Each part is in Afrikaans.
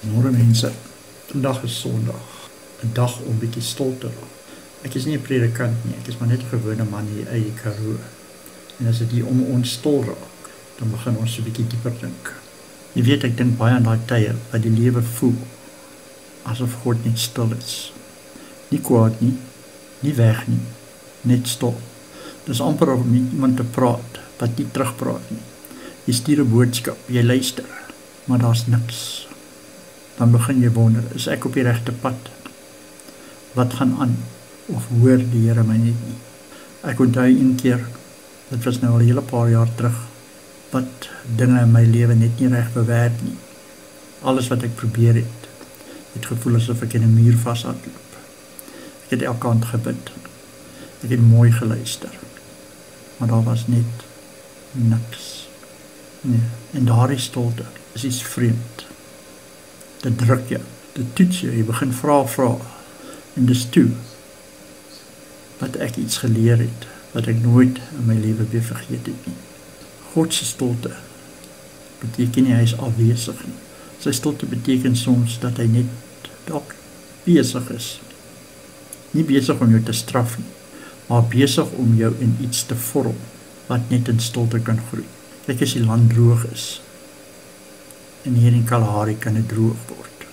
Môre mense, vandag is Sondag, 'n dag om bietjie stil te raak. Ek is nie 'n predikant nie, ek is maar net 'n gewone man hier uit die Karoo. En as dit hier om ons stil raak, dan begin ons so 'n bietjie dieper dink. Jy weet, ek dink baie aan daai tye wat die lewe voel asof God net stil is. Nie kwaad nie, nie weg nie, net stil. Dis amper om met iemand te praat wat nie terugpraat nie. Jy stuur 'n boodskap, jy luister, maar daar's niks. Dan begin jy wonder, is ek op die regte pad? Wat gaan aan? Of hoor die Here my net nie? Ek onthou een keer, dit was nou al 'n hele paar jaar terug, wat dinge in my lewe net nie reg bewerk nie. Alles wat ek probeer het gevoel asof ek in 'n muur vashardloop. Ek het elke kant gebid. Ek het mooi geluister. Maar daar was net niks. Nee, en daardie stilte is iets vreemd. Dit druk jou, dit toets jou, jy begin vra, en dis toe, wat ek iets geleer het, wat ek nooit in my lewe weer vergeet het nie. God se stilte beteken nie hy is afwesig nie. Sy stilte beteken soms dat hy net dalk besig is. Nie besig om jou te straf nie, maar besig om jou in iets te vorm, wat net in stilte kan groei. Kyk, as die land droog is, en hier in Kalahari kan dit droog word,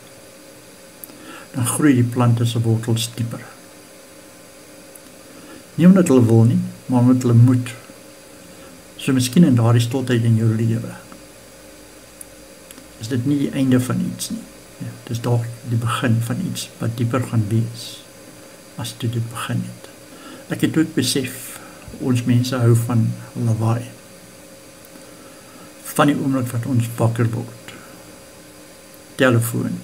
dan groei die plante se wortels dieper. Nie omdat hulle wil nie, maar omdat hulle moet. So miskien in daardie stiltheid in jou lewe, is dit nie die einde van iets nie. Ja, dis dalk die begin van iets wat dieper gaan wees, as toe dit begin het. Ek het ook besef, ons mense hou van lawaai. Van die oomblik wat ons wakker word. Telefoon,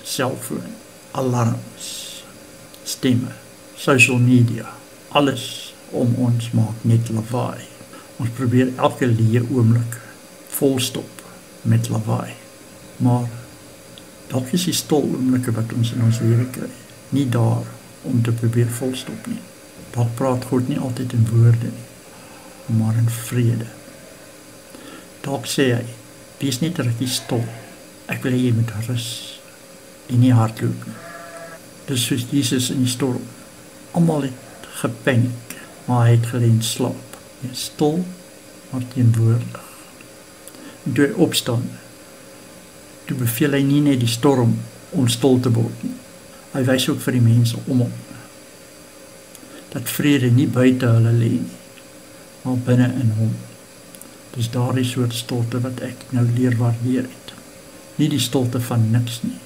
selfoon, alarms, stemme, social media, alles om ons maak net lawaai. Ons probeer elke leë oomblik volstop met lawaai. Maar dalk is die stil oomblikke wat ons in ons lewe kry, nie daar om te probeer volstop nie. Dalk praat God nie altyd in woorde nie, maar in vrede. Dalk sê hy, wees net 'n rukkie stil. Ek wil hê jy moet rus en nie hardloop nie. Dis soos Jesus in die storm. Almal het gepaniek, maar hy het gelê en slaap. Hy is stil, maar teenwoordig. En toe hy opstaan, toe beveel hy nie net die storm om stil te word nie. Hy wys ook vir die mense om hom, dat vrede nie buite hulle lê nie, maar binne in hom. Dis daardie soort stilte wat ek nou leer waardeer het. Nie die stilte van niks nie,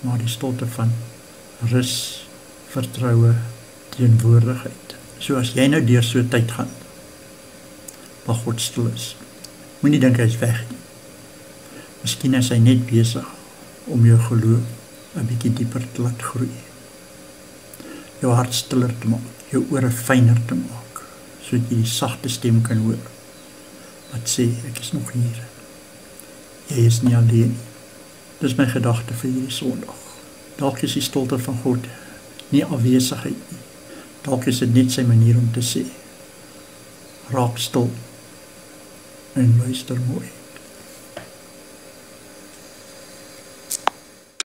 maar die stilte van rus, vertroue, teenwoordigheid. So as jy nou deur so 'n tyd gaan, waar God stil is, moenie dink hy is weg nie. Miskien is hy net besig om jou geloof 'n bietjie dieper te laat groei. Jou hart stiller te maak, jou ore fyner te maak, sodat jy die sagte stem kan hoor, wat sê, ek is nog hier. Jy is nie alleen nie. Dis my gedagte vir hierdie Sondag. Dalk is die stilte van God nie afwesigheid nie. Dalk is dit net sy manier om te sê, raak stil en luister mooi.